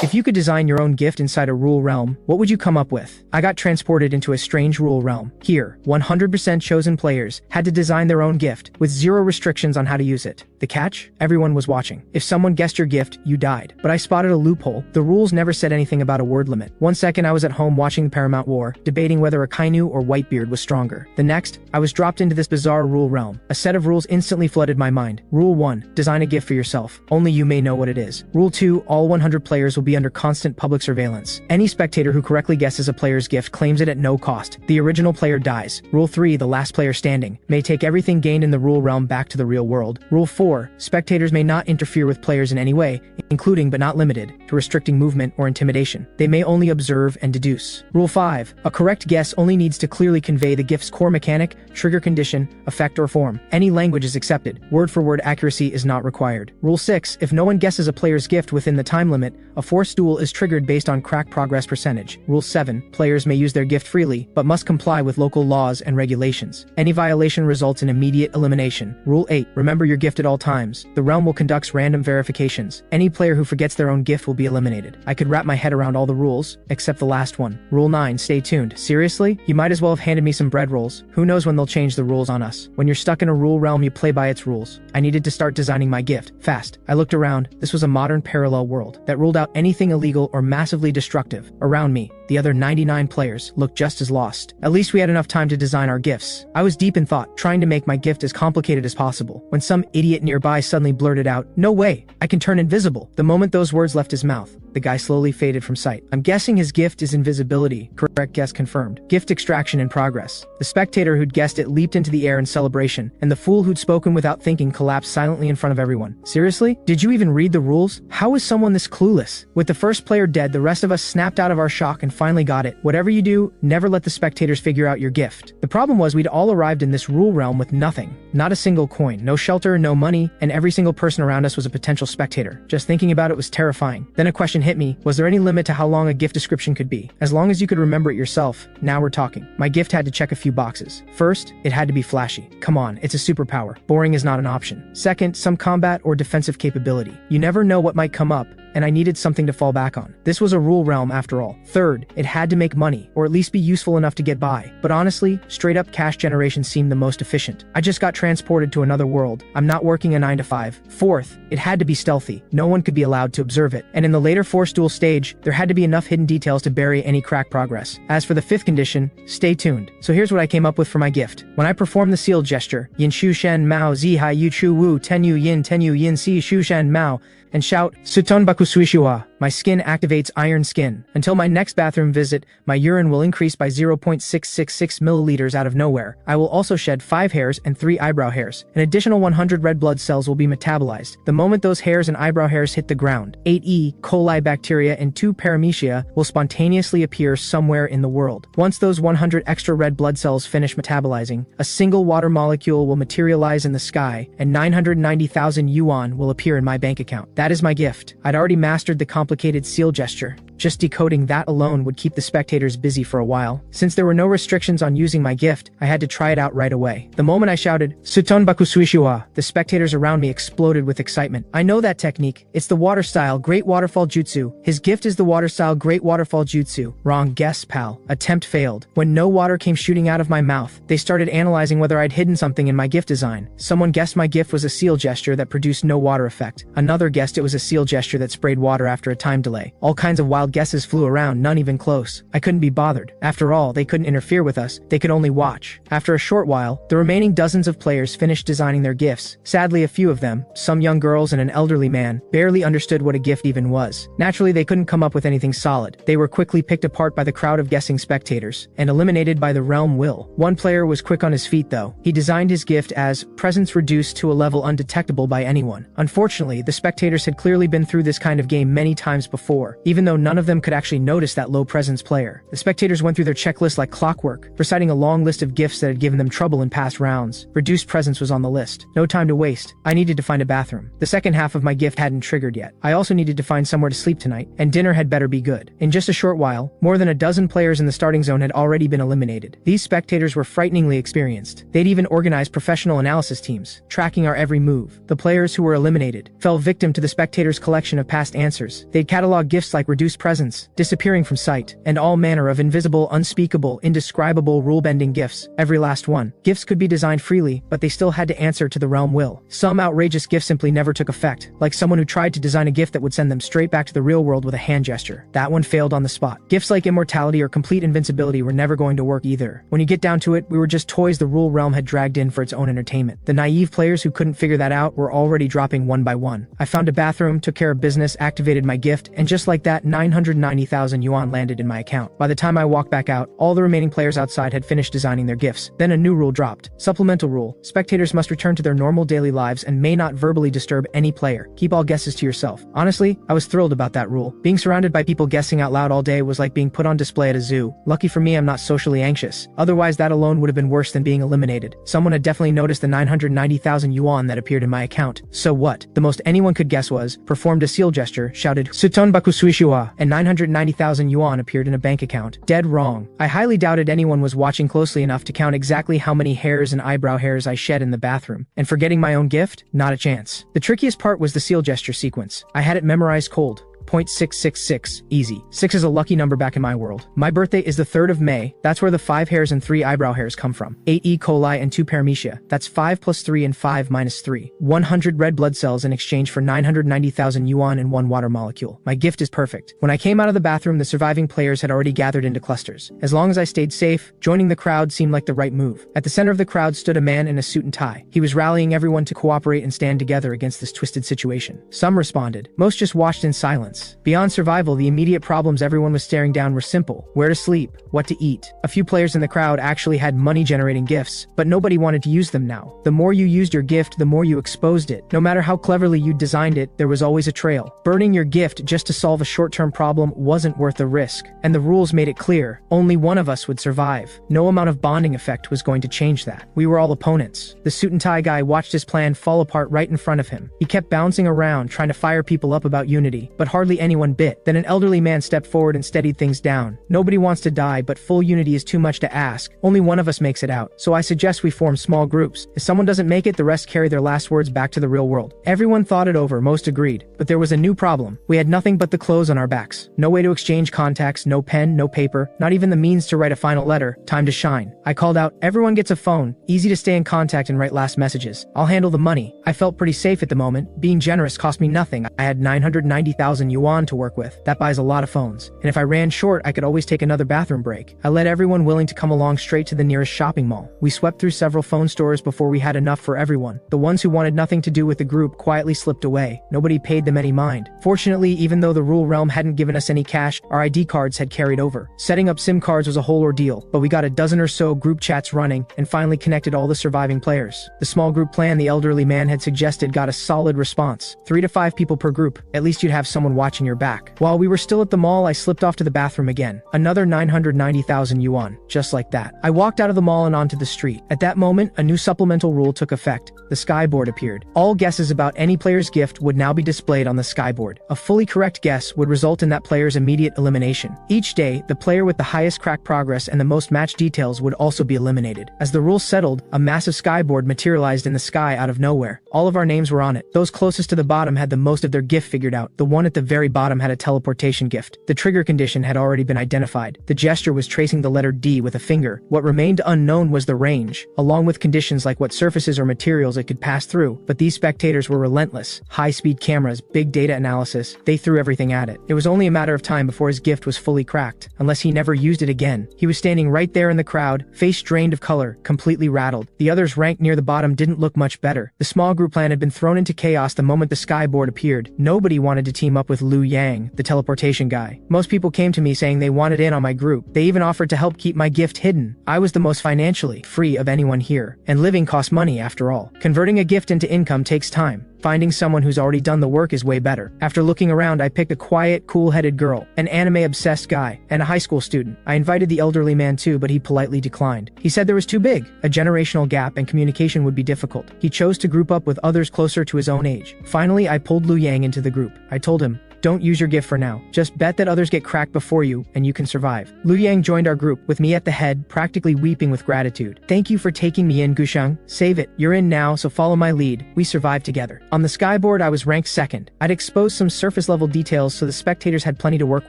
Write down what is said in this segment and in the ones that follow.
If you could design your own gift inside a rule realm, what would you come up with? I got transported into a strange rule realm. Here, 100% chosen players had to design their own gift, with zero restrictions on how to use it. The catch? Everyone was watching. If someone guessed your gift, you died. But I spotted a loophole. The rules never said anything about a word limit. One second I was at home watching the Paramount War, debating whether a Kainu or Whitebeard was stronger. The next, I was dropped into this bizarre rule realm. A set of rules instantly flooded my mind. Rule 1. Design a gift for yourself. Only you may know what it is. Rule 2. All 100 players will be under constant public surveillance. Any spectator who correctly guesses a player's gift claims it at no cost. The original player dies. Rule 3. The last player standing may take everything gained in the rule realm back to the real world. Rule 4. Spectators may not interfere with players in any way, including but not limited to restricting movement or intimidation. They may only observe and deduce. Rule 5. A correct guess only needs to clearly convey the gift's core mechanic, trigger condition, effect or form. Any language is accepted. Word-for-word accuracy is not required. Rule 6. If no one guesses a player's gift within the time limit, a forced duel is triggered based on crack progress percentage. Rule 7. Players may use their gift freely, but must comply with local laws and regulations. Any violation results in immediate elimination. Rule 8. Remember your gift at all times. The realm will conduct random verifications. Any player who forgets their own gift will be eliminated. I could wrap my head around all the rules, except the last one. Rule 9. Stay tuned. Seriously? You might as well have handed me some bread rolls. Who knows when they'll change the rules on us. When you're stuck in a rule realm, you play by its rules. I needed to start designing my gift, fast. I looked around. This was a modern parallel world that ruled out anything illegal or massively destructive. Around me, the other 99 players looked just as lost. At least we had enough time to design our gifts. I was deep in thought, trying to make my gift as complicated as possible, when some idiot nearby suddenly blurted out, "No way, I can turn invisible." The moment those words left his mouth, the guy slowly faded from sight. I'm guessing his gift is invisibility. Correct guess confirmed. Gift extraction in progress. The spectator who'd guessed it leaped into the air in celebration, and the fool who'd spoken without thinking collapsed silently in front of everyone. Seriously? Did you even read the rules? How is someone this clueless? With the first player dead, the rest of us snapped out of our shock and finally got it. Whatever you do, never let the spectators figure out your gift. The problem was we'd all arrived in this rule realm with nothing. Not a single coin, no shelter, no money, and every single person around us was a potential spectator. Just thinking about it was terrifying. Then a question hit me. Was there any limit to how long a gift description could be? As long as you could remember it yourself, now we're talking. My gift had to check a few boxes. First, it had to be flashy. Come on, it's a superpower. Boring is not an option. Second, some combat or defensive capability. You never know what might come up, and I needed something to fall back on. This was a rule realm after all. Third, it had to make money, or at least be useful enough to get by. But honestly, straight up cash generation seemed the most efficient. I just got transported to another world. I'm not working a 9 to 5. Fourth, it had to be stealthy. No one could be allowed to observe it. And in the later forced duel stage, there had to be enough hidden details to bury any crack progress. As for the fifth condition, stay tuned. So here's what I came up with for my gift. When I perform the seal gesture, Yin Shu Shen Mao Zi Hai Yu Chu Wu Ten Yu Yin Si Shu Shen Mao, and shout, Suton Baku Suishua, my skin activates iron skin. Until my next bathroom visit, my urine will increase by 0.666 milliliters out of nowhere. I will also shed 5 hairs and 3 eyebrow hairs. An additional 100 red blood cells will be metabolized. The moment those hairs and eyebrow hairs hit the ground, 8 E. coli bacteria and 2 paramecia will spontaneously appear somewhere in the world. Once those 100 extra red blood cells finish metabolizing, a single water molecule will materialize in the sky, and 990,000 yuan will appear in my bank account. That is my gift. I'd already mastered the complicated seal gesture. Just decoding that alone would keep the spectators busy for a while. Since there were no restrictions on using my gift, I had to try it out right away. The moment I shouted, Suton Baku Suishua, the spectators around me exploded with excitement. I know that technique. It's the water style Great Waterfall Jutsu. His gift is the water style Great Waterfall Jutsu. Wrong guess, pal. Attempt failed. When no water came shooting out of my mouth, they started analyzing whether I'd hidden something in my gift design. Someone guessed my gift was a seal gesture that produced no water effect. Another guessed it was a seal gesture that sprayed water after a time delay. All kinds of wild guesses flew around, none even close. I couldn't be bothered. After all, they couldn't interfere with us. They could only watch. After a short while, the remaining dozens of players finished designing their gifts. Sadly, a few of them, some young girls and an elderly man, barely understood what a gift even was. Naturally, they couldn't come up with anything solid. They were quickly picked apart by the crowd of guessing spectators and eliminated by the realm will. One player was quick on his feet though. He designed his gift as presence reduced to a level undetectable by anyone. Unfortunately, the spectators had clearly been through this kind of game many times before, even though none of them could actually notice that low presence player. The spectators went through their checklist like clockwork, reciting a long list of gifts that had given them trouble in past rounds. Reduced presence was on the list. No time to waste. I needed to find a bathroom. The second half of my gift hadn't triggered yet. I also needed to find somewhere to sleep tonight, and dinner had better be good. In just a short while, more than a dozen players in the starting zone had already been eliminated. These spectators were frighteningly experienced. They'd even organized professional analysis teams, tracking our every move. The players who were eliminated fell victim to the spectators' collection of past answers, They'd catalog gifts like reduced presence, disappearing from sight, and all manner of invisible, unspeakable, indescribable rule-bending gifts, every last one. Gifts could be designed freely, but they still had to answer to the realm will. Some outrageous gifts simply never took effect, like someone who tried to design a gift that would send them straight back to the real world with a hand gesture. That one failed on the spot. Gifts like immortality or complete invincibility were never going to work either. When you get down to it, we were just toys the rule realm had dragged in for its own entertainment. The naive players who couldn't figure that out were already dropping one by one. I found a bathroom, took care of business, activated my gift, and just like that, 990,000 yuan landed in my account. By the time I walked back out, all the remaining players outside had finished designing their gifts. Then a new rule dropped. Supplemental rule. Spectators must return to their normal daily lives and may not verbally disturb any player. Keep all guesses to yourself. Honestly, I was thrilled about that rule. Being surrounded by people guessing out loud all day was like being put on display at a zoo. Lucky for me, I'm not socially anxious. Otherwise, that alone would have been worse than being eliminated. Someone had definitely noticed the 990,000 yuan that appeared in my account. So what? The most anyone could guess was, performed a seal gesture, shouted, Suton baku suishiwa, and 990,000 yuan appeared in a bank account. Dead wrong. I highly doubted anyone was watching closely enough to count exactly how many hairs and eyebrow hairs I shed in the bathroom. And for getting my own gift? Not a chance. The trickiest part was the seal gesture sequence. I had it memorized cold. 0.666. Easy. 6 is a lucky number back in my world. My birthday is the 3rd of May. That's where the 5 hairs and 3 eyebrow hairs come from. 8 E. coli and 2 paramecia. That's 5 plus 3 and 5 minus 3. 100 red blood cells in exchange for 990,000 yuan and 1 water molecule. My gift is perfect. When I came out of the bathroom, the surviving players had already gathered into clusters. As long as I stayed safe, joining the crowd seemed like the right move. At the center of the crowd stood a man in a suit and tie. He was rallying everyone to cooperate and stand together against this twisted situation. Some responded. Most just watched in silence. Beyond survival, the immediate problems everyone was staring down were simple. Where to sleep, what to eat. A few players in the crowd actually had money-generating gifts, but nobody wanted to use them now. The more you used your gift, the more you exposed it. No matter how cleverly you designed it, there was always a trail. Burning your gift just to solve a short-term problem wasn't worth the risk. And the rules made it clear. Only one of us would survive. No amount of bonding effect was going to change that. We were all opponents. The suit and tie guy watched his plan fall apart right in front of him. He kept bouncing around, trying to fire people up about unity, but hardly anyone bit. Then an elderly man stepped forward and steadied things down. Nobody wants to die, but full unity is too much to ask. Only one of us makes it out. So I suggest we form small groups. If someone doesn't make it, the rest carry their last words back to the real world. Everyone thought it over, most agreed. But there was a new problem. We had nothing but the clothes on our backs. No way to exchange contacts, no pen, no paper, not even the means to write a final letter. Time to shine. I called out, everyone gets a phone. Easy to stay in contact and write last messages. I'll handle the money. I felt pretty safe at the moment. Being generous cost me nothing. I had 990,000 yuan to work with. That buys a lot of phones. And if I ran short, I could always take another bathroom break. I led everyone willing to come along straight to the nearest shopping mall. We swept through several phone stores before we had enough for everyone. The ones who wanted nothing to do with the group quietly slipped away. Nobody paid them any mind. Fortunately, even though the rule realm hadn't given us any cash, our ID cards had carried over. Setting up SIM cards was a whole ordeal, but we got a dozen or so group chats running and finally connected all the surviving players. The small group plan the elderly man had suggested got a solid response. 3 to 5 people per group. At least you'd have someone watching your back. While we were still at the mall, I slipped off to the bathroom again. Another 990,000 yuan. Just like that. I walked out of the mall and onto the street. At that moment, a new supplemental rule took effect. The skyboard appeared. All guesses about any player's gift would now be displayed on the skyboard. A fully correct guess would result in that player's immediate elimination. Each day, the player with the highest crack progress and the most match details would also be eliminated. As the rules settled, a massive skyboard materialized in the sky out of nowhere. All of our names were on it. Those closest to the bottom had the most of their gift figured out. The one at the very bottom had a teleportation gift. The trigger condition had already been identified. The gesture was tracing the letter D with a finger. What remained unknown was the range, along with conditions like what surfaces or materials it could pass through. But these spectators were relentless. High-speed cameras, big data analysis, they threw everything at it. It was only a matter of time before his gift was fully cracked, unless he never used it again. He was standing right there in the crowd, face drained of color, completely rattled. The others ranked near the bottom didn't look much better. The small group plan had been thrown into chaos the moment the skyboard appeared. Nobody wanted to team up with Liu Yang, the teleportation guy. Most people came to me saying they wanted in on my group. They even offered to help keep my gift hidden. I was the most financially free of anyone here, and living costs money after all. Converting a gift into income takes time. Finding someone who's already done the work is way better. After looking around, I picked a quiet, cool-headed girl, an anime-obsessed guy, and a high school student. I invited the elderly man too, but he politely declined. He said there was too big a generational gap and communication would be difficult. He chose to group up with others closer to his own age. Finally, I pulled Liu Yang into the group. I told him, Don't use your gift for now. Just bet that others get cracked before you, and you can survive. Lu Yang joined our group, with me at the head, practically weeping with gratitude. Thank you for taking me in, Gusheng. Save it. You're in now, so follow my lead. We survived together. On the skyboard, I was ranked second. I'd exposed some surface-level details so the spectators had plenty to work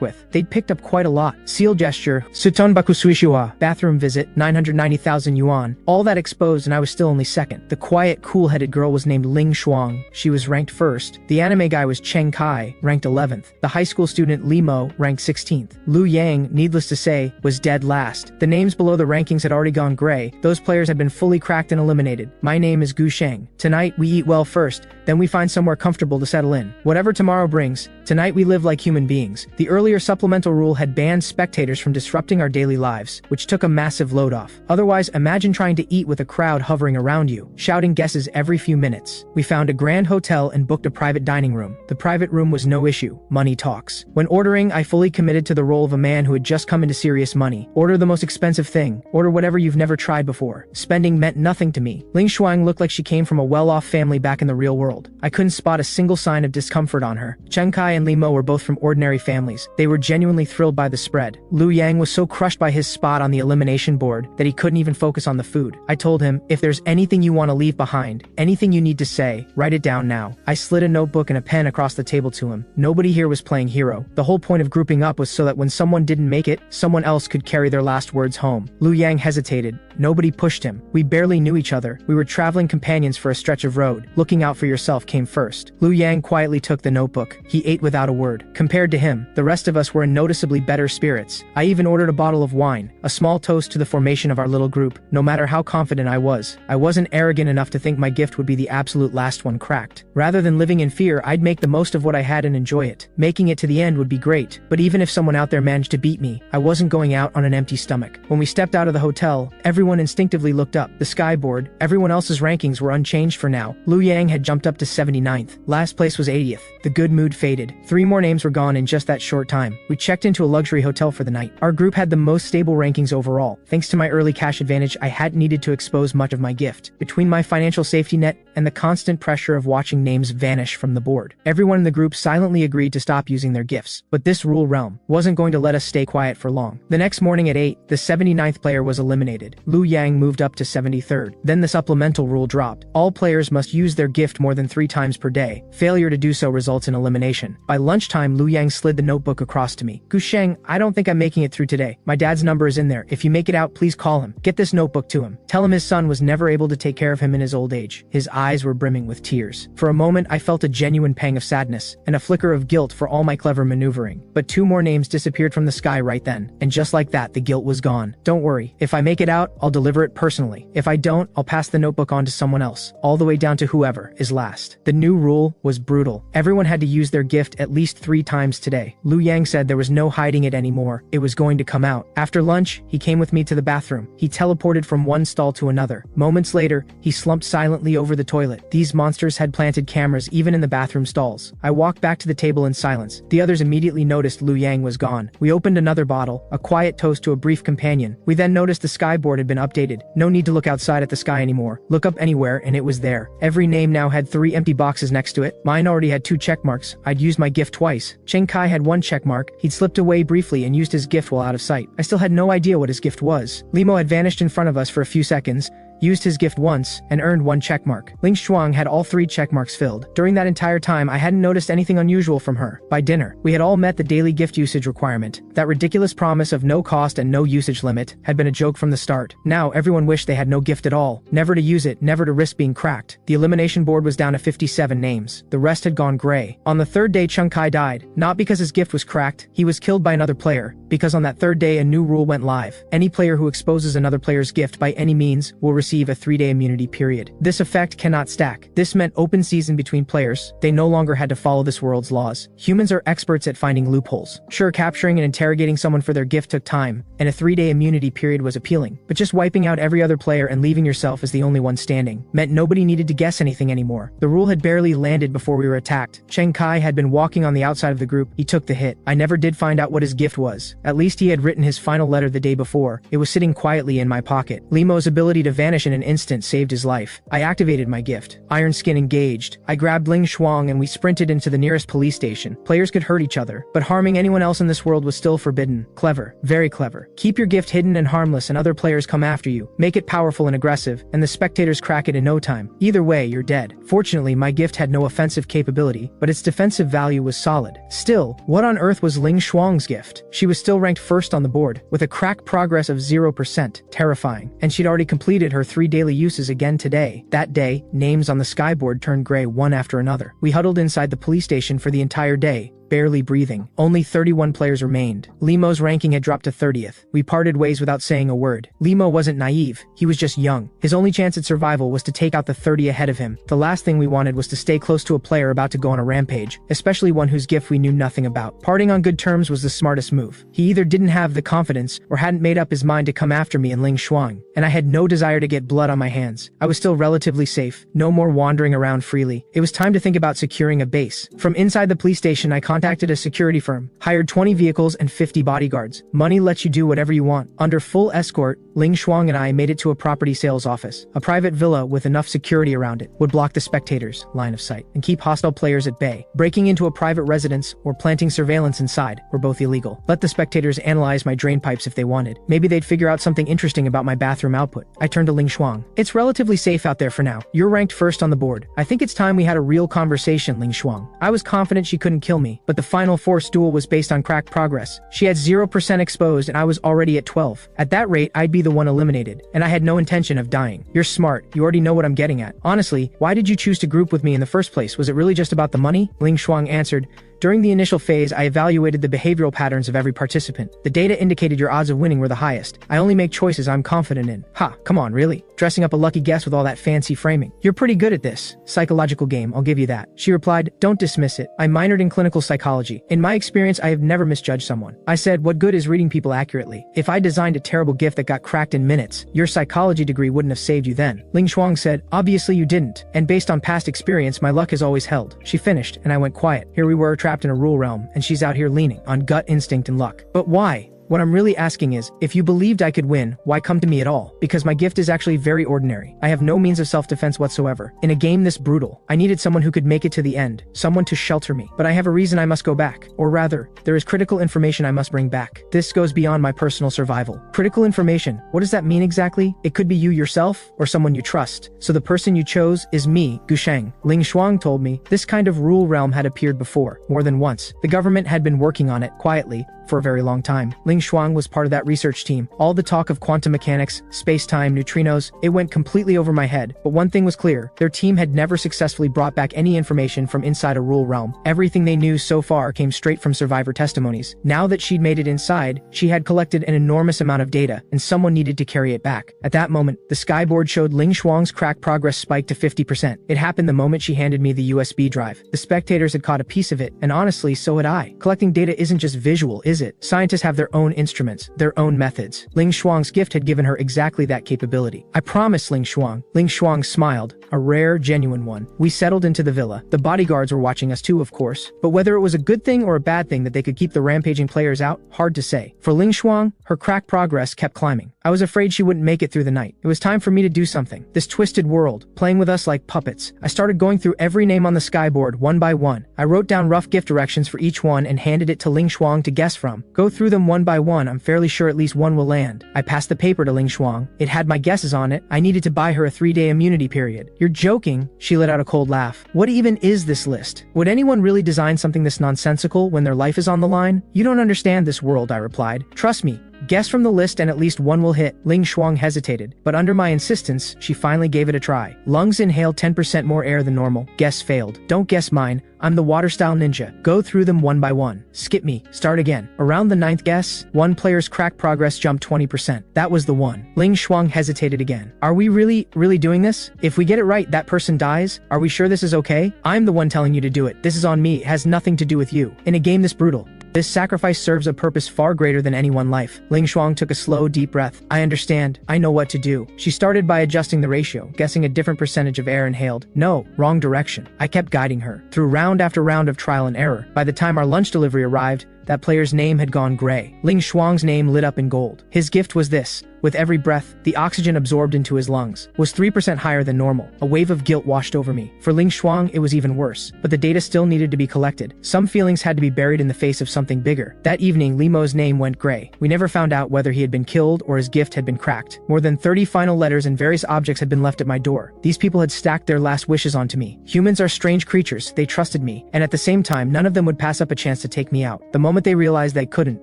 with. They'd picked up quite a lot. Seal gesture, Suton Bakusuishua, bathroom visit, 990,000 yuan. All that exposed, and I was still only second. The quiet, cool-headed girl was named Ling Shuang. She was ranked first. The anime guy was Cheng Kai, ranked 11th. The high school student Li Mo, ranked 16th. Lu Yang, needless to say, was dead last. The names below the rankings had already gone gray. Those players had been fully cracked and eliminated. My name is Gu Sheng. Tonight, we eat well first, then we find somewhere comfortable to settle in. Whatever tomorrow brings, tonight we live like human beings. The earlier supplemental rule had banned spectators from disrupting our daily lives, which took a massive load off. Otherwise, imagine trying to eat with a crowd hovering around you, shouting guesses every few minutes. We found a grand hotel and booked a private dining room. The private room was no issue. Money talks. When ordering, I fully committed to the role of a man who had just come into serious money. Order the most expensive thing. Order whatever you've never tried before. Spending meant nothing to me. Ling Shuang looked like she came from a well-off family back in the real world. I couldn't spot a single sign of discomfort on her. Cheng Kai and Li Mo were both from ordinary families. They were genuinely thrilled by the spread. Lu Yang was so crushed by his spot on the elimination board that he couldn't even focus on the food. I told him, if there's anything you want to leave behind, anything you need to say, write it down now. I slid a notebook and a pen across the table to him. Nobody here was playing hero. The whole point of grouping up was so that when someone didn't make it, someone else could carry their last words home. Lu Yang hesitated. Nobody pushed him. We barely knew each other. We were traveling companions for a stretch of road. Looking out for yourself came first. Lu Yang quietly took the notebook. He ate without a word. Compared to him, the rest of us were in noticeably better spirits. I even ordered a bottle of wine, a small toast to the formation of our little group. No matter how confident I wasn't arrogant enough to think my gift would be the absolute last one cracked. Rather than living in fear, I'd make the most of what I had and enjoy it. Making it to the end would be great, but even if someone out there managed to beat me, I wasn't going out on an empty stomach. When we stepped out of the hotel, everyone instinctively looked up. The skyboard, everyone else's rankings were unchanged for now. Lu Yang had jumped up to 79th. Last place was 80th. The good mood faded. 3 more names were gone in just that short time. We checked into a luxury hotel for the night. Our group had the most stable rankings overall. Thanks to my early cash advantage, I hadn't needed to expose much of my gift. Between my financial safety net and the constant pressure of watching names vanish from the board, everyone in the group silently agreed to stop using their gifts. But this rule realm wasn't going to let us stay quiet for long. The next morning at 8, the 79th player was eliminated. Lu Yang moved up to 73rd. Then the supplemental rule dropped. All players must use their gift more than 3 times per day. Failure to do so results in elimination. By lunchtime, Lu Yang slid the notebook across to me. Gusheng, I don't think I'm making it through today. My dad's number is in there. If you make it out, please call him. Get this notebook to him. Tell him his son was never able to take care of him in his old age. His eyes were brimming with tears. For a moment, I felt a genuine pang of sadness and a flicker of guilt for all my clever maneuvering. But 2 more names disappeared from the sky right then. And just like that, the guilt was gone. Don't worry. If I make it out, I'll deliver it personally. If I don't, I'll pass the notebook on to someone else, all the way down to whoever is last. The new rule was brutal. Everyone had to use their gift at least 3 times today. Lu Yang said there was no hiding it anymore. It was going to come out. After lunch, he came with me to the bathroom. He teleported from one stall to another. Moments later, he slumped silently over the toilet. These monsters had planted cameras even in the bathroom stalls. I walked back to the table in silence. The others immediately noticed Lu Yang was gone. We opened another bottle, a quiet toast to a brief companion. We then noticed the skyboard had been updated. No need to look outside at the sky anymore. Look up anywhere and it was there. Every name now had 3 empty boxes next to it. Mine already had 2 check marks. I'd used my gift twice. Cheng Kai had 1 check mark. He'd slipped away briefly and used his gift while out of sight. I still had no idea what his gift was. Li Mo had vanished in front of us for a few seconds, used his gift once, and earned 1 checkmark. Ling Shuang had all 3 checkmarks filled. During that entire time, I hadn't noticed anything unusual from her. By dinner, we had all met the daily gift usage requirement. That ridiculous promise of no cost and no usage limit had been a joke from the start. Now, everyone wished they had no gift at all. Never to use it, never to risk being cracked. The elimination board was down to 57 names. The rest had gone gray. On the 3rd day, Cheng Kai died. Not because his gift was cracked, he was killed by another player. Because on that 3rd day, a new rule went live. Any player who exposes another player's gift by any means will receive a 3-day immunity period. This effect cannot stack. This meant open season between players. They no longer had to follow this world's laws. Humans are experts at finding loopholes. Sure, capturing and interrogating someone for their gift took time, and a 3-day immunity period was appealing. But just wiping out every other player and leaving yourself as the only one standing meant nobody needed to guess anything anymore. The rule had barely landed before we were attacked. Cheng Kai had been walking on the outside of the group. He took the hit. I never did find out what his gift was. At least he had written his final letter the day before. It was sitting quietly in my pocket. Limo's ability to vanish in an instant saved his life. I activated my gift. Iron Skin engaged. I grabbed Ling Shuang and we sprinted into the nearest police station. Players could hurt each other, but harming anyone else in this world was still forbidden. Clever. Very clever. Keep your gift hidden and harmless and other players come after you. Make it powerful and aggressive, and the spectators crack it in no time. Either way, you're dead. Fortunately, my gift had no offensive capability, but its defensive value was solid. Still, what on earth was Ling Shuang's gift? She was still ranked first on the board, with a crack progress of 0%. Terrifying. And she'd already completed her 3 daily uses again today. That day, names on the skyboard turned gray one after another. We huddled inside the police station for the entire day, barely breathing. Only 31 players remained. Limo's ranking had dropped to 30th. We parted ways without saying a word. Limo wasn't naive. He was just young. His only chance at survival was to take out the 30 ahead of him. The last thing we wanted was to stay close to a player about to go on a rampage, especially one whose gift we knew nothing about. Parting on good terms was the smartest move. He either didn't have the confidence or hadn't made up his mind to come after me and Ling Shuang, and I had no desire to get blood on my hands. I was still relatively safe. No more wandering around freely. It was time to think about securing a base. From inside the police station, I contacted a security firm, hired 20 vehicles and 50 bodyguards. Money lets you do whatever you want. Under full escort, Ling Shuang and I made it to a property sales office. A private villa with enough security around it would block the spectators' line of sight and keep hostile players at bay. Breaking into a private residence or planting surveillance inside were both illegal. Let the spectators analyze my drain pipes if they wanted. Maybe they'd figure out something interesting about my bathroom output. I turned to Ling Shuang. It's relatively safe out there for now. You're ranked first on the board. I think it's time we had a real conversation, Ling Shuang. I was confident she couldn't kill me, but the final force duel was based on crack progress. She had 0% exposed and I was already at 12. At that rate, I'd be the one eliminated, and I had no intention of dying. You're smart. You already know what I'm getting at. Honestly, why did you choose to group with me in the first place? Was it really just about the money? Ling Shuang answered. During the initial phase, I evaluated the behavioral patterns of every participant. The data indicated your odds of winning were the highest. I only make choices I'm confident in. Ha, come on, really? Dressing up a lucky guess with all that fancy framing. You're pretty good at this. Psychological game, I'll give you that. She replied, don't dismiss it. I minored in clinical psychology. In my experience, I have never misjudged someone. I said, what good is reading people accurately? If I designed a terrible gift that got cracked in minutes, your psychology degree wouldn't have saved you then. Ling Shuang said, obviously you didn't. And based on past experience, my luck has always held. She finished, and I went quiet. Here we were, trapped in a rule realm, and she's out here leaning on gut instinct and luck. But why? What I'm really asking is, if you believed I could win, why come to me at all? Because my gift is actually very ordinary. I have no means of self-defense whatsoever. In a game this brutal, I needed someone who could make it to the end, someone to shelter me. But I have a reason I must go back. Or rather, there is critical information I must bring back. This goes beyond my personal survival. Critical information, what does that mean exactly? It could be you yourself, or someone you trust. So the person you chose is me, Gusheng. Ling Shuang told me, this kind of rule realm had appeared before, more than once. The government had been working on it, quietly, for a very long time. Ling Shuang was part of that research team. All the talk of quantum mechanics, space-time, neutrinos, it went completely over my head. But one thing was clear, their team had never successfully brought back any information from inside a rule realm. Everything they knew so far came straight from survivor testimonies. Now that she'd made it inside, she had collected an enormous amount of data, and someone needed to carry it back. At that moment, the skyboard showed Ling Shuang's crack progress spiked to 50%. It happened the moment she handed me the USB drive. The spectators had caught a piece of it, and honestly, so had I. Collecting data isn't just visual, is it? Scientists have their own instruments, their own methods. Ling Shuang's gift had given her exactly that capability. I promise, Ling Shuang. Ling Shuang smiled, a rare, genuine one. We settled into the villa. The bodyguards were watching us too, of course. But whether it was a good thing or a bad thing that they could keep the rampaging players out, hard to say. For Ling Shuang, her crack progress kept climbing. I was afraid she wouldn't make it through the night. It was time for me to do something. This twisted world, playing with us like puppets. I started going through every name on the skyboard one by one. I wrote down rough gift directions for each one and handed it to Ling Shuang to guess from. Go through them one by one, I'm fairly sure at least one will land. I passed the paper to Ling Shuang. It had my guesses on it. I needed to buy her a 3-day immunity period. You're joking? She let out a cold laugh. What even is this list? Would anyone really design something this nonsensical when their life is on the line? You don't understand this world, I replied. Trust me. Guess from the list and at least one will hit. Ling Shuang hesitated, but under my insistence, she finally gave it a try. Lungs inhale 10% more air than normal. Guess failed. Don't guess mine. I'm the water-style ninja. Go through them one by one. Skip me. Start again. Around the 9th guess, one player's crack progress jumped 20%. That was the one. Ling Shuang hesitated again. Are we really doing this? If we get it right, that person dies? Are we sure this is okay? I'm the one telling you to do it. This is on me. It has nothing to do with you. In a game this brutal, this sacrifice serves a purpose far greater than any one life. Ling Shuang took a slow, deep breath. I understand. I know what to do. She started by adjusting the ratio, guessing a different percentage of air inhaled. No, wrong direction. I kept guiding her. Through round after round of trial and error. By the time our lunch delivery arrived, That player's name had gone gray. Ling Shuang's name lit up in gold. His gift was this. With every breath, the oxygen absorbed into his lungs was 3% higher than normal. A wave of guilt washed over me. For Ling Shuang, it was even worse. But the data still needed to be collected. Some feelings had to be buried in the face of something bigger. That evening, Li Mo's name went gray. We never found out whether he had been killed or his gift had been cracked. More than 30 final letters and various objects had been left at my door. These people had stacked their last wishes onto me. Humans are strange creatures. They trusted me. And at the same time, none of them would pass up a chance to take me out. The moment they realized they couldn't,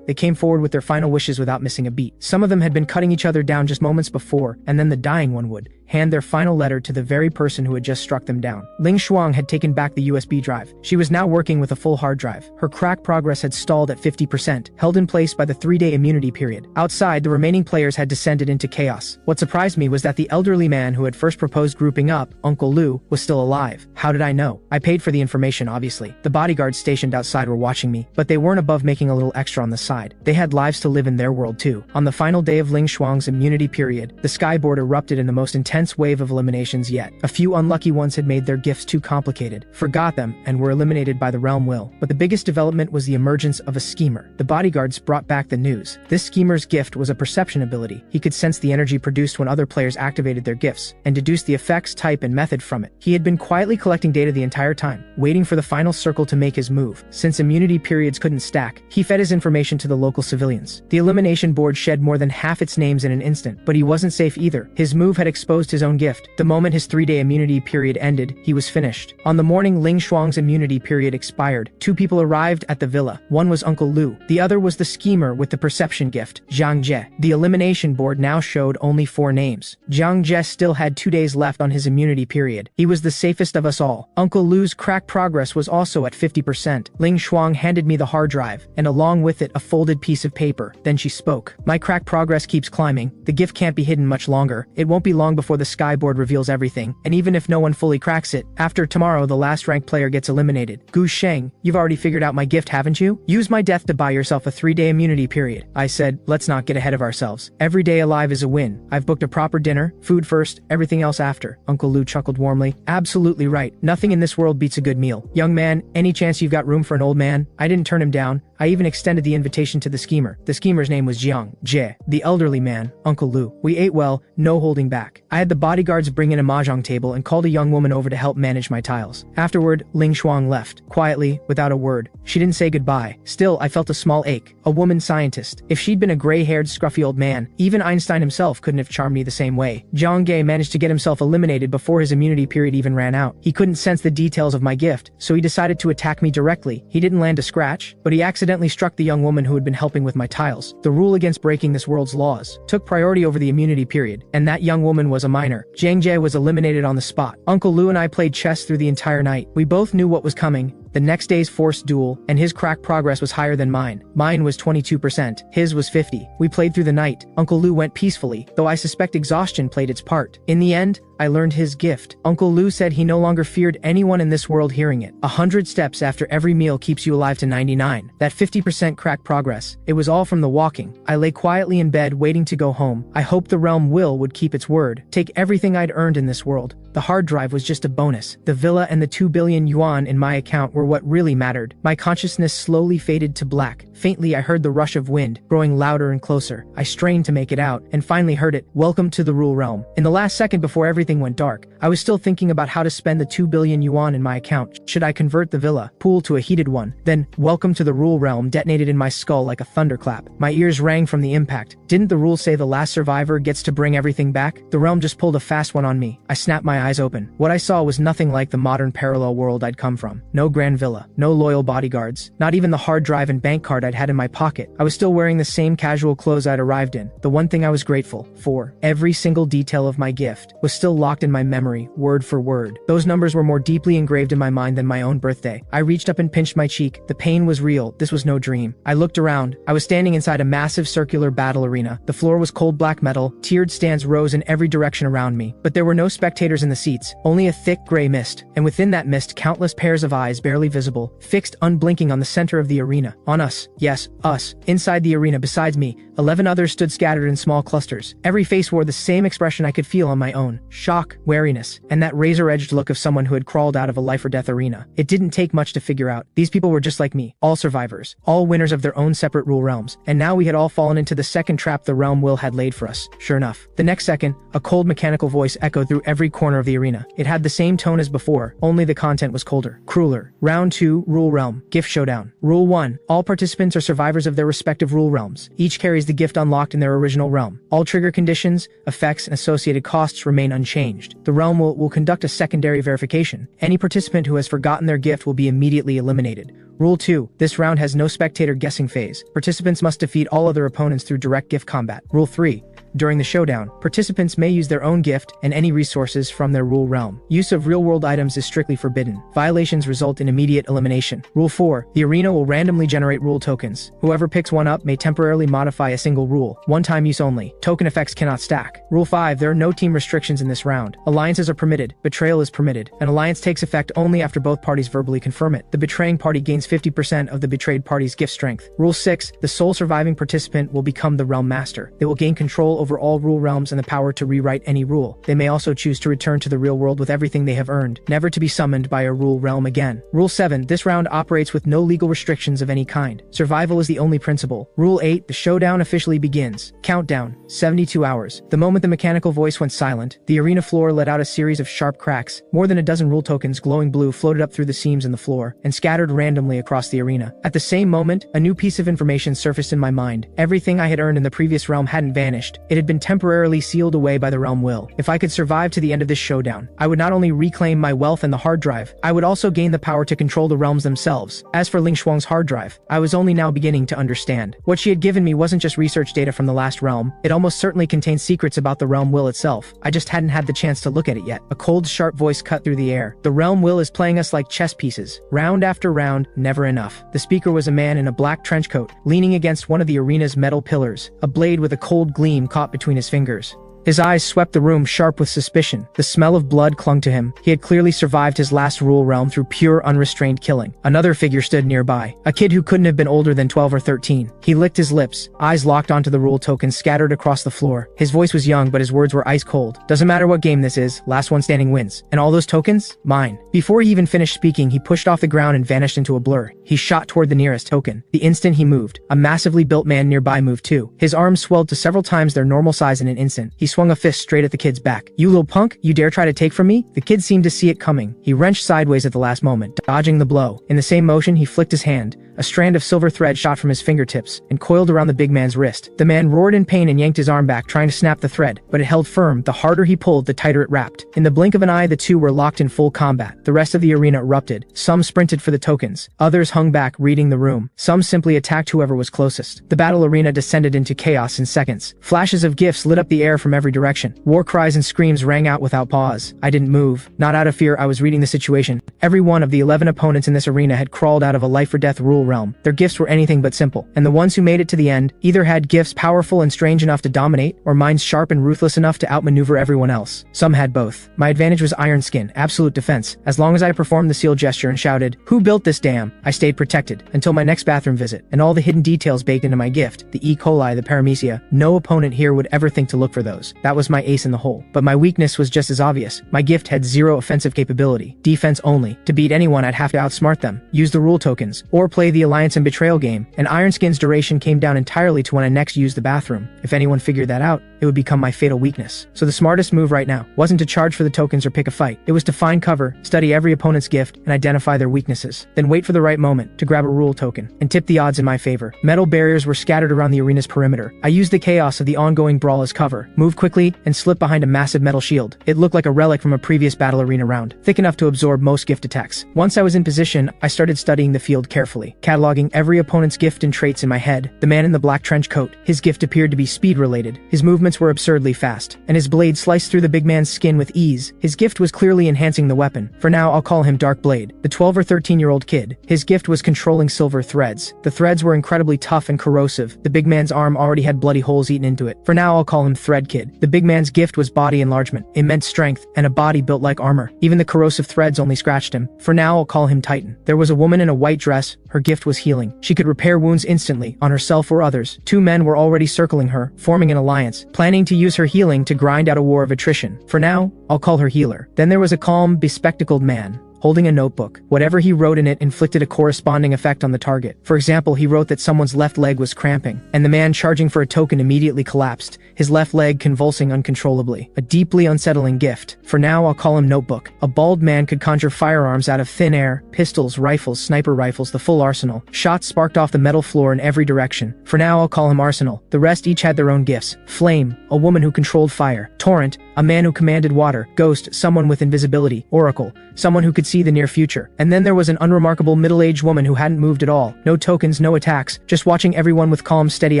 they came forward with their final wishes without missing a beat. Some of them had been cutting each other down just moments before, and then the dying one would hand their final letter to the very person who had just struck them down. Ling Shuang had taken back the USB drive. She was now working with a full hard drive. Her crack progress had stalled at 50%, held in place by the 3-day immunity period. Outside, the remaining players had descended into chaos. What surprised me was that the elderly man who had first proposed grouping up, Uncle Lu, was still alive. How did I know? I paid for the information, obviously. The bodyguards stationed outside were watching me, but they weren't above making a little extra on the side. They had lives to live in their world too. On the final day of Ling Shuang's immunity period, the skyboard erupted in the most intense wave of eliminations yet. A few unlucky ones had made their gifts too complicated, forgot them, and were eliminated by the realm will. But the biggest development was the emergence of a schemer. The bodyguards brought back the news. This schemer's gift was a perception ability. He could sense the energy produced when other players activated their gifts, and deduce the effects, type, and method from it. He had been quietly collecting data the entire time, waiting for the final circle to make his move. Since immunity periods couldn't stack, he fed his information to the local civilians. The elimination board shed more than half its names in an instant, but he wasn't safe either. His move had exposed his own gift. The moment his 3-day immunity period ended, he was finished. On the morning Ling Shuang's immunity period expired, 2 people arrived at the villa. One was Uncle Lu. The other was the schemer with the perception gift, Jiang Jie. The elimination board now showed only 4 names. Jiang Jie still had 2 days left on his immunity period. He was the safest of us all. Uncle Lu's crack progress was also at 50%. Ling Shuang handed me the hard drive, and along with it a folded piece of paper. Then she spoke. My crack progress keeps climbing. The gift can't be hidden much longer. It won't be long before the skyboard reveals everything, and even if no one fully cracks it, after tomorrow the last ranked player gets eliminated. Gu Sheng, you've already figured out my gift, haven't you? Use my death to buy yourself a 3-day immunity period. I said, let's not get ahead of ourselves. Every day alive is a win. I've booked a proper dinner, food first, everything else after. Uncle Lu chuckled warmly. Absolutely right. Nothing in this world beats a good meal. Young man, any chance you've got room for an old man? I didn't turn him down. I even extended the invitation to the schemer. The schemer's name was Jiang Jie, the elderly man, Uncle Lu. We ate well, no holding back. I had the bodyguards bring in a mahjong table and called a young woman over to help manage my tiles. Afterward, Ling Shuang left, quietly, without a word. She didn't say goodbye. Still, I felt a small ache. A woman scientist. If she'd been a gray-haired, scruffy old man, even Einstein himself couldn't have charmed me the same way. Jiang Jie managed to get himself eliminated before his immunity period even ran out. He couldn't sense the details of my gift, so he decided to attack me directly. He didn't land a scratch, but he accidentally struck the young woman who had been helping with my tiles. The rule against breaking this world's laws took priority over the immunity period, and that young woman was a minor. Jiang Jie was eliminated on the spot. Uncle Lu and I played chess through the entire night. We both knew what was coming. The next day's forced duel, and his crack progress was higher than mine. Mine was 22%, his was 50. We played through the night. Uncle Lu went peacefully, though I suspect exhaustion played its part. In the end, I learned his gift. Uncle Lu said he no longer feared anyone in this world hearing it. 100 steps after every meal keeps you alive to 99. That 50% crack progress. It was all from the walking. I lay quietly in bed waiting to go home. I hoped the realm will would keep its word. Take everything I'd earned in this world. The hard drive was just a bonus. The villa and the 2 billion yuan in my account were what really mattered. My consciousness slowly faded to black. Faintly, I heard the rush of wind, growing louder and closer. I strained to make it out, and finally heard it. Welcome to the Rule Realm. In the last second before everything went dark, I was still thinking about how to spend the 2 billion yuan in my account. Should I convert the villa pool to a heated one? Then, Welcome to the Rule Realm detonated in my skull like a thunderclap. My ears rang from the impact. Didn't the rule say the last survivor gets to bring everything back? The realm just pulled a fast one on me. I snapped my eyes open. What I saw was nothing like the modern parallel world I'd come from. No grand villa, no loyal bodyguards, not even the hard drive and bank card I'd had in my pocket. I was still wearing the same casual clothes I'd arrived in. The one thing I was grateful for, every single detail of my gift, was still locked in my memory, word for word. Those numbers were more deeply engraved in my mind than my own birthday. I reached up and pinched my cheek. The pain was real. This was no dream. I looked around. I was standing inside a massive circular battle arena. The floor was cold black metal. Tiered stands rose in every direction around me. But there were no spectators in the seats, only a thick gray mist. And within that mist, countless pairs of eyes barely visible, fixed unblinking on the center of the arena. On us, Yes, us. Inside the arena besides me, 11 others stood scattered in small clusters. Every face wore the same expression I could feel on my own. Shock, wariness, and that razor-edged look of someone who had crawled out of a life-or-death arena. It didn't take much to figure out. These people were just like me, all survivors, all winners of their own separate rule realms, and now we had all fallen into the second trap the realm will had laid for us. Sure enough, the next second, a cold mechanical voice echoed through every corner of the arena. It had the same tone as before, only the content was colder, crueler. Round 2, Rule Realm, Gift Showdown. Rule 1, all participants are survivors of their respective rule realms. Each carries the gift unlocked in their original realm. All trigger conditions, effects, and associated costs remain unchanged. The realm will conduct a secondary verification. Any participant who has forgotten their gift will be immediately eliminated. Rule 2. This round has no spectator guessing phase. Participants must defeat all other opponents through direct gift combat. Rule 3. During the showdown, participants may use their own gift and any resources from their rule realm. Use of real-world items is strictly forbidden. Violations result in immediate elimination. Rule 4. The arena will randomly generate rule tokens. Whoever picks one up may temporarily modify a single rule. One-time use only. Token effects cannot stack. Rule 5. There are no team restrictions in this round. Alliances are permitted. Betrayal is permitted. An alliance takes effect only after both parties verbally confirm it. The betraying party gains 50% of the betrayed party's gift strength. Rule 6. The sole surviving participant will become the realm master. They will gain control over all rule realms and the power to rewrite any rule. They may also choose to return to the real world with everything they have earned, never to be summoned by a rule realm again. Rule 7. This round operates with no legal restrictions of any kind. Survival is the only principle. Rule 8. The showdown officially begins. Countdown. 72 hours. The moment the mechanical voice went silent, the arena floor let out a series of sharp cracks. More than a dozen rule tokens glowing blue floated up through the seams in the floor and scattered randomly across the arena. At the same moment, a new piece of information surfaced in my mind. Everything I had earned in the previous realm hadn't vanished. It had been temporarily sealed away by the realm will. If I could survive to the end of this showdown, I would not only reclaim my wealth and the hard drive, I would also gain the power to control the realms themselves. As for Ling Shuang's hard drive, I was only now beginning to understand. What she had given me wasn't just research data from the last realm, it almost certainly contained secrets about the realm will itself. I just hadn't had the chance to look at it yet. A cold, sharp voice cut through the air. The realm will is playing us like chess pieces. Round after round, never enough. The speaker was a man in a black trench coat, leaning against one of the arena's metal pillars, a blade with a cold gleam caught between his fingers. His eyes swept the room sharp with suspicion. The smell of blood clung to him. He had clearly survived his last rule realm through pure, unrestrained killing. Another figure stood nearby, a kid who couldn't have been older than 12 or 13. He licked his lips, eyes locked onto the rule tokens scattered across the floor. His voice was young, but his words were ice cold. Doesn't matter what game this is, last one standing wins. And all those tokens? Mine. Before he even finished speaking, he pushed off the ground and vanished into a blur. He shot toward the nearest token. The instant he moved, a massively built man nearby moved too. His arms swelled to several times their normal size in an instant. He swung a fist straight at the kid's back. You little punk, you dare try to take from me? The kid seemed to see it coming. He wrenched sideways at the last moment, dodging the blow. In the same motion, he flicked his hand. A strand of silver thread shot from his fingertips and coiled around the big man's wrist. The man roared in pain and yanked his arm back, trying to snap the thread, but it held firm. The harder he pulled, the tighter it wrapped. In the blink of an eye, the two were locked in full combat. The rest of the arena erupted. Some sprinted for the tokens. Others hung back, reading the room. Some simply attacked whoever was closest. The battle arena descended into chaos in seconds. Flashes of gifts lit up the air from every direction. War cries and screams rang out without pause. I didn't move. Not out of fear, I was reading the situation. Every one of the 11 opponents in this arena had crawled out of a life-or-death rule realm. Their gifts were anything but simple, and the ones who made it to the end either had gifts powerful and strange enough to dominate, or minds sharp and ruthless enough to outmaneuver everyone else. Some had both. My advantage was iron skin, absolute defense. As long as I performed the seal gesture and shouted, "Who built this dam?" I stayed protected, until my next bathroom visit, and all the hidden details baked into my gift, the E. coli, the paramecia. No opponent here would ever think to look for those. That was my ace in the hole. But my weakness was just as obvious. My gift had zero offensive capability, defense only. To beat anyone, I'd have to outsmart them, use the rule tokens, or play the alliance and betrayal game, and Iron Skin's duration came down entirely to when I next used the bathroom. If anyone figured that out, it would become my fatal weakness. So the smartest move right now wasn't to charge for the tokens or pick a fight. It was to find cover, study every opponent's gift, and identify their weaknesses. Then wait for the right moment to grab a rule token, and tip the odds in my favor. Metal barriers were scattered around the arena's perimeter. I used the chaos of the ongoing brawl as cover, moved quickly, and slipped behind a massive metal shield. It looked like a relic from a previous battle arena round, thick enough to absorb most gift attacks. Once I was in position, I started studying the field carefully, cataloging every opponent's gift and traits in my head. The man in the black trench coat, his gift appeared to be speed-related. His movements were absurdly fast, and his blade sliced through the big man's skin with ease. His gift was clearly enhancing the weapon. For now, I'll call him Dark Blade. The 12 or 13-year-old kid, his gift was controlling silver threads. The threads were incredibly tough and corrosive. The big man's arm already had bloody holes eaten into it. For now, I'll call him Thread Kid. The big man's gift was body enlargement, immense strength, and a body built like armor. Even the corrosive threads only scratched him. For now, I'll call him Titan. There was a woman in a white dress. Her gift gift was healing. She could repair wounds instantly, on herself or others. 2 men were already circling her, forming an alliance, planning to use her healing to grind out a war of attrition. For now, I'll call her healer. Then there was a calm, bespectacled man, holding a notebook. Whatever he wrote in it inflicted a corresponding effect on the target. For example, he wrote that someone's left leg was cramping, and the man charging for a token immediately collapsed, his left leg convulsing uncontrollably. A deeply unsettling gift. For now, I'll call him Notebook. A bald man could conjure firearms out of thin air, pistols, rifles, sniper rifles, the full arsenal. Shots sparked off the metal floor in every direction. For now, I'll call him Arsenal. The rest each had their own gifts. Flame, a woman who controlled fire. Torrent, a man who commanded water. Ghost, someone with invisibility. Oracle, someone who could see the near future. And then there was an unremarkable middle-aged woman who hadn't moved at all. No tokens, no attacks, just watching everyone with calm, steady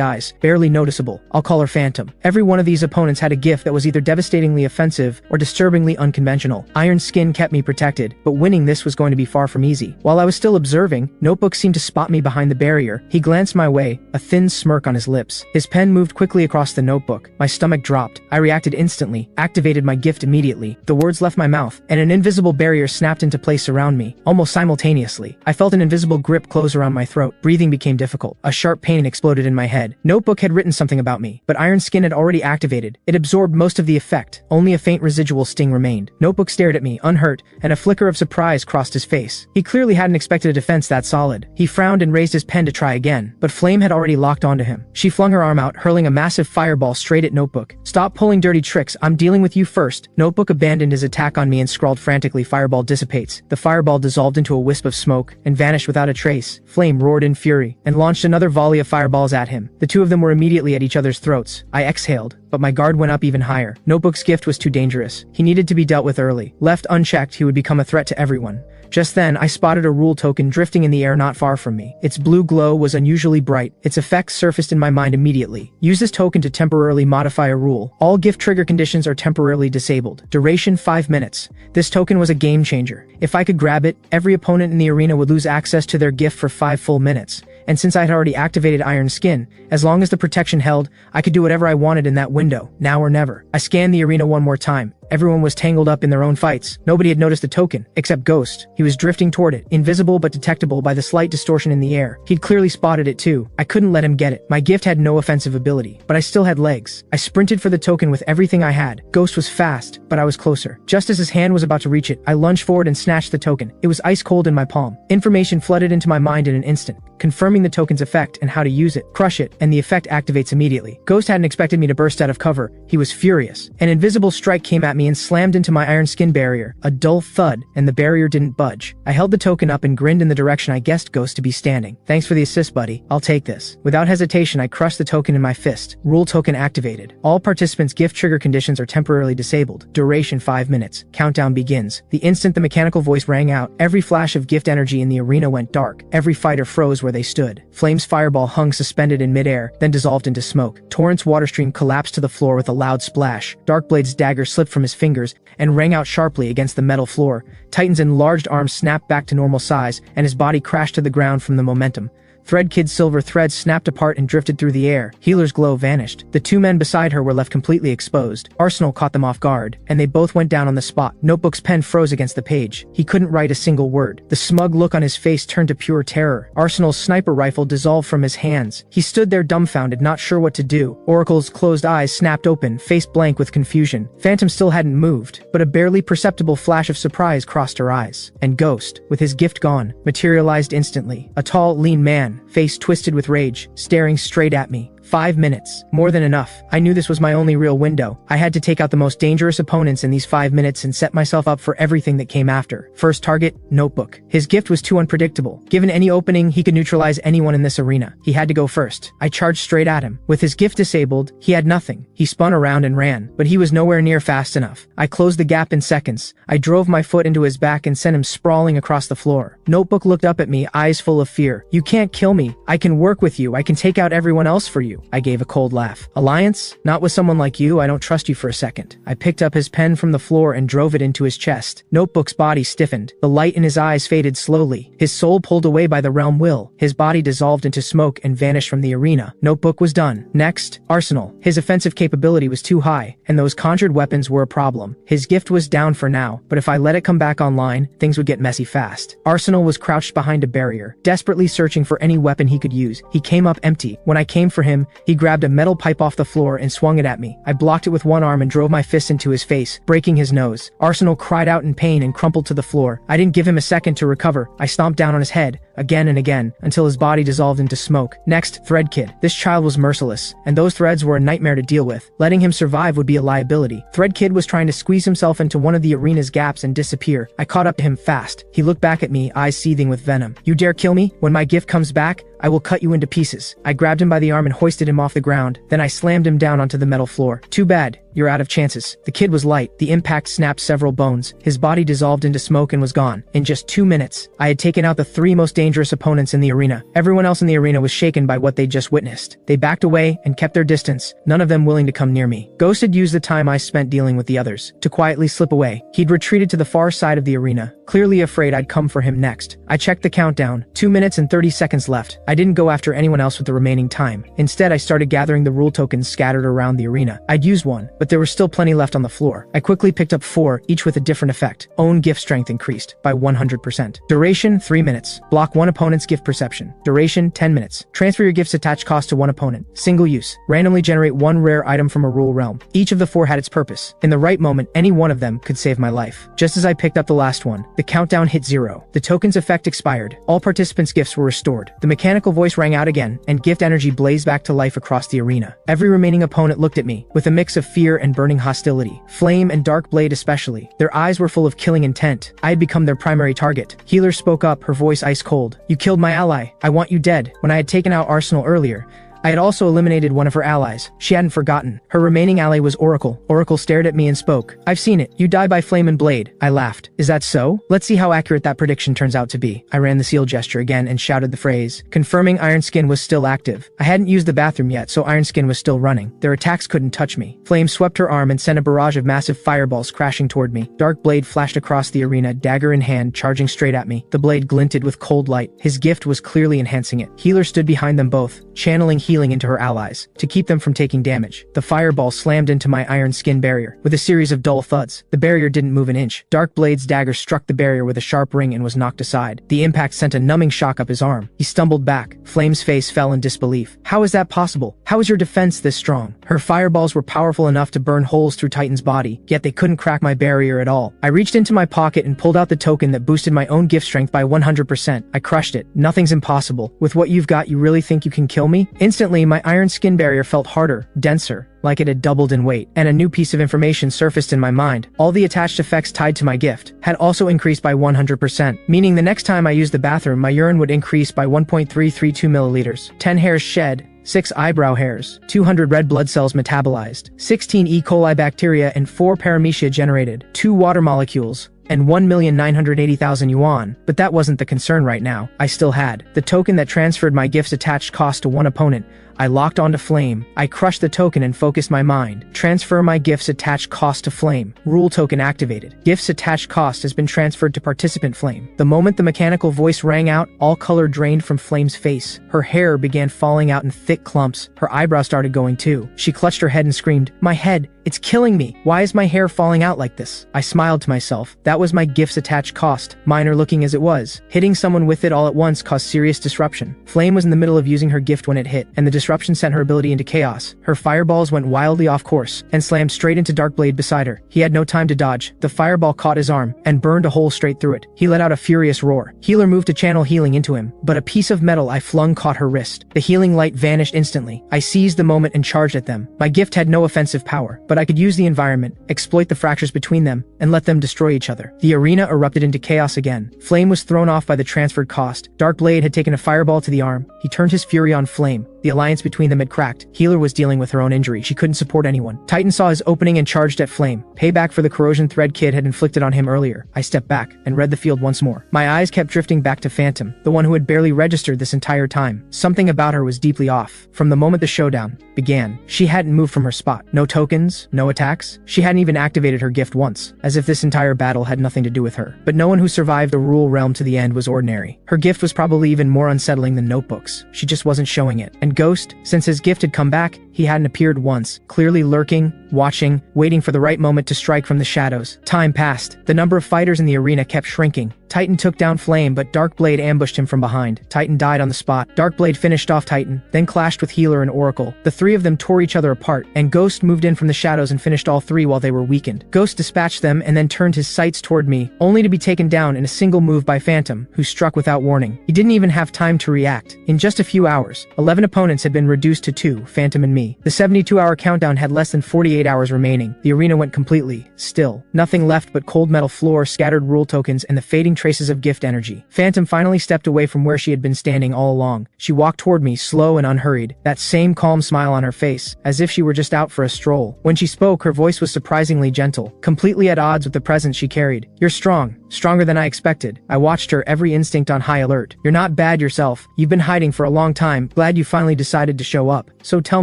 eyes. Barely noticeable. I'll call her Phantom. Every one of these opponents had a gift that was either devastatingly offensive or disturbingly unconventional. Iron Skin kept me protected, but winning this was going to be far from easy. While I was still observing, Notebook seemed to spot me behind the barrier. He glanced my way, a thin smirk on his lips. His pen moved quickly across the notebook. My stomach dropped. I reacted instantly, activated my gift immediately. The words left my mouth, and an invisible barrier snapped into place around me, almost simultaneously. I felt an invisible grip close around my throat. Breathing became difficult. A sharp pain exploded in my head. Notebook had written something about me, but Iron Skin had already activated. It absorbed most of the effect. Only a faint residual sting remained. Notebook stared at me, unhurt, and a flicker of surprise crossed his face. He clearly hadn't expected a defense that solid. He frowned and raised his pen to try again, but Flame had already locked onto him. She flung her arm out, hurling a massive fireball straight at Notebook. "Stop pulling dirty tricks, I'm dealing with you first." Notebook abandoned his attack on me and scrawled frantically, "Fireball dissipates." The fireball dissolved into a wisp of smoke and vanished without a trace. Flame roared in fury and launched another volley of fireballs at him. The two of them were immediately at each other's throats. I exhaled, but my guard went up even higher. Notebook's gift was too dangerous. He needed to be dealt with early. Left unchecked, he would become a threat to everyone. Just then, I spotted a rule token drifting in the air not far from me. Its blue glow was unusually bright. Its effects surfaced in my mind immediately. Use this token to temporarily modify a rule. All gift trigger conditions are temporarily disabled. Duration 5 minutes. This token was a game changer. If I could grab it, every opponent in the arena would lose access to their gift for 5 full minutes. And since I had already activated Iron Skin, as long as the protection held, I could do whatever I wanted in that window, now or never. I scanned the arena one more time. Everyone was tangled up in their own fights. Nobody had noticed the token, except Ghost. He was drifting toward it, invisible but detectable by the slight distortion in the air. He'd clearly spotted it too. I couldn't let him get it. My gift had no offensive ability, but I still had legs. I sprinted for the token with everything I had. Ghost was fast, but I was closer. Just as his hand was about to reach it, I lunged forward and snatched the token. It was ice cold in my palm. Information flooded into my mind in an instant, confirming the token's effect and how to use it. Crush it, and the effect activates immediately. Ghost hadn't expected me to burst out of cover. He was furious. An invisible strike came at me and slammed into my Iron Skin barrier. A dull thud, and the barrier didn't budge. I held the token up and grinned in the direction I guessed Ghost to be standing. "Thanks for the assist, buddy. I'll take this." Without hesitation, I crushed the token in my fist. Rule token activated. All participants' gift trigger conditions are temporarily disabled. Duration 5 minutes. Countdown begins. The instant the mechanical voice rang out, every flash of gift energy in the arena went dark. Every fighter froze where they stood. Flame's fireball hung suspended in midair, then dissolved into smoke. Torrent's water stream collapsed to the floor with a loud splash. Darkblade's dagger slipped from his fingers and rang out sharply against the metal floor. Titan's enlarged arms snapped back to normal size, and his body crashed to the ground from the momentum. Threadkid's silver threads snapped apart and drifted through the air. Healer's glow vanished. The 2 men beside her were left completely exposed. Arsenal caught them off guard, and they both went down on the spot. Notebook's pen froze against the page. He couldn't write a single word. The smug look on his face turned to pure terror. Arsenal's sniper rifle dissolved from his hands. He stood there dumbfounded, not sure what to do. Oracle's closed eyes snapped open, face blank with confusion. Phantom still hadn't moved, but a barely perceptible flash of surprise crossed her eyes. And Ghost, with his gift gone, materialized instantly. A tall, lean man, face twisted with rage, staring straight at me. 5 minutes. More than enough. I knew this was my only real window. I had to take out the most dangerous opponents in these 5 minutes and set myself up for everything that came after. First target, Notebook. His gift was too unpredictable. Given any opening, he could neutralize anyone in this arena. He had to go first. I charged straight at him. With his gift disabled, he had nothing. He spun around and ran, but he was nowhere near fast enough. I closed the gap in seconds. I drove my foot into his back and sent him sprawling across the floor. Notebook looked up at me, eyes full of fear. "You can't kill me. I can work with you. I can take out everyone else for you." you. I gave a cold laugh. Alliance? Not with someone like you, I don't trust you for a second. I picked up his pen from the floor and drove it into his chest. Notebook's body stiffened. The light in his eyes faded slowly. His soul pulled away by the realm will. His body dissolved into smoke and vanished from the arena. Notebook was done. Next, Arsenal. His offensive capability was too high, and those conjured weapons were a problem. His gift was down for now, but if I let it come back online, things would get messy fast. Arsenal was crouched behind a barrier, desperately searching for any weapon he could use. He came up empty. When I came for him, he grabbed a metal pipe off the floor and swung it at me. I blocked it with one arm and drove my fist into his face, breaking his nose. Arsenal cried out in pain and crumpled to the floor. I didn't give him a second to recover. I stomped down on his head, again and again, until his body dissolved into smoke. Next, Thread Kid. This child was merciless, and those threads were a nightmare to deal with. Letting him survive would be a liability. Thread Kid was trying to squeeze himself into one of the arena's gaps and disappear. I caught up to him fast. He looked back at me, eyes seething with venom. You dare kill me? When my gift comes back, I will cut you into pieces. I grabbed him by the arm and hoisted him off the ground. Then I slammed him down onto the metal floor. Too bad. You're out of chances. The kid was light. The impact snapped several bones. His body dissolved into smoke and was gone. In just 2 minutes, I had taken out the 3 most dangerous opponents in the arena. Everyone else in the arena was shaken by what they'd just witnessed. They backed away and kept their distance, none of them willing to come near me. Ghost had used the time I spent dealing with the others to quietly slip away. He'd retreated to the far side of the arena, clearly afraid I'd come for him next. I checked the countdown. 2 minutes and 30 seconds left. I didn't go after anyone else with the remaining time. Instead, I started gathering the rule tokens scattered around the arena. I'd used one, but there were still plenty left on the floor. I quickly picked up 4, each with a different effect. Own gift strength increased by 100%. Duration 3 minutes. Block one opponent's gift perception. Duration 10 minutes. Transfer your gift's attached cost to one opponent. Single use. Randomly generate one rare item from a rule realm. Each of the 4 had its purpose. In the right moment, any one of them could save my life. Just as I picked up the last one, the countdown hit 0. The token's effect expired. All participants' gifts were restored. The mechanical voice rang out again, and gift energy blazed back to life across the arena. Every remaining opponent looked at me, with a mix of fear and burning hostility. Flame and Dark Blade especially. Their eyes were full of killing intent. I had become their primary target. Healer spoke up, her voice ice cold. You killed my ally. I want you dead. When I had taken out Arsenal earlier, I had also eliminated one of her allies. She hadn't forgotten. Her remaining ally was Oracle. Oracle stared at me and spoke. I've seen it. You die by flame and blade. I laughed. Is that so? Let's see how accurate that prediction turns out to be. I ran the seal gesture again and shouted the phrase, confirming Iron Skin was still active. I hadn't used the bathroom yet, so Iron Skin was still running. Their attacks couldn't touch me. Flame swept her arm and sent a barrage of massive fireballs crashing toward me. Dark Blade flashed across the arena, dagger in hand, charging straight at me. The blade glinted with cold light. His gift was clearly enhancing it. Healer stood behind them both, channeling healing into her allies to keep them from taking damage. The fireball slammed into my Iron Skin barrier with a series of dull thuds. The barrier didn't move an inch. Dark Blade's dagger struck the barrier with a sharp ring and was knocked aside. The impact sent a numbing shock up his arm. He stumbled back. Flame's face fell in disbelief. How is that possible? How is your defense this strong? Her fireballs were powerful enough to burn holes through Titan's body, yet they couldn't crack my barrier at all. I reached into my pocket and pulled out the token that boosted my own gift strength by 100%. I crushed it. Nothing's impossible. With what you've got, you really think you can kill me? Instantly, my Iron Skin barrier felt harder, denser, like it had doubled in weight, and a new piece of information surfaced in my mind. All the attached effects tied to my gift had also increased by 100%, meaning the next time I used the bathroom, my urine would increase by 1.332 milliliters, 10 hairs shed, 6 eyebrow hairs, 200 red blood cells metabolized, 16 E. coli bacteria and 4 paramecia generated, 2 water molecules, and 1,980,000 yuan, but that wasn't the concern right now. I still had the token that transferred my gift's attached cost to one opponent. I locked onto Flame. I crushed the token and focused my mind. Transfer my gift's attached cost to Flame. Rule token activated. Gift's attached cost has been transferred to participant Flame. The moment the mechanical voice rang out, all color drained from Flame's face. Her hair began falling out in thick clumps. Her eyebrows started going too. She clutched her head and screamed, "My head! It's killing me! Why is my hair falling out like this?" I smiled to myself. That was my gift's attached cost, minor looking as it was. Hitting someone with it all at once caused serious disruption. Flame was in the middle of using her gift when it hit, and the disruption sent her ability into chaos. Her fireballs went wildly off course and slammed straight into Dark Blade beside her. He had no time to dodge. The fireball caught his arm and burned a hole straight through it. He let out a furious roar. Healer moved to channel healing into him, but a piece of metal I flung caught her wrist. The healing light vanished instantly. I seized the moment and charged at them. My gift had no offensive power, but I could use the environment, exploit the fractures between them, and let them destroy each other. The arena erupted into chaos again. Flame was thrown off by the transferred cost. Dark Blade had taken a fireball to the arm. He turned his fury on Flame, The alliance between them had cracked. Healer was dealing with her own injury. She couldn't support anyone. Titan saw his opening and charged at Flame. Payback for the corrosion thread Kid had inflicted on him earlier. I stepped back and read the field once more. My eyes kept drifting back to Phantom, the one who had barely registered this entire time. Something about her was deeply off. From the moment the showdown began, she hadn't moved from her spot. No tokens, no attacks. She hadn't even activated her gift once, as if this entire battle had nothing to do with her. But no one who survived the Rule Realm to the end was ordinary. Her gift was probably even more unsettling than notebooks. She just wasn't showing it. And Ghost, since his gift had come back, he hadn't appeared once, clearly lurking, watching, waiting for the right moment to strike from the shadows. Time passed. The number of fighters in the arena kept shrinking. Titan took down Flame, but Darkblade ambushed him from behind. Titan died on the spot. Darkblade finished off Titan, then clashed with Healer and Oracle. The three of them tore each other apart, and Ghost moved in from the shadows and finished all three while they were weakened. Ghost dispatched them and then turned his sights toward me, only to be taken down in a single move by Phantom, who struck without warning. He didn't even have time to react. In just a few hours, 11 opponents had been reduced to 2, Phantom and me. The 72-hour countdown had less than 48 hours remaining. The arena went completely still. Nothing left but cold metal floor, scattered rule tokens, and the fading traces of gift energy. Phantom finally stepped away from where she had been standing all along. She walked toward me, slow and unhurried, that same calm smile on her face, as if she were just out for a stroll. When she spoke, her voice was surprisingly gentle, completely at odds with the presence she carried. "You're strong. Stronger than I expected." I watched her, every instinct on high alert. "You're not bad yourself. You've been hiding for a long time. Glad you finally decided to show up. So tell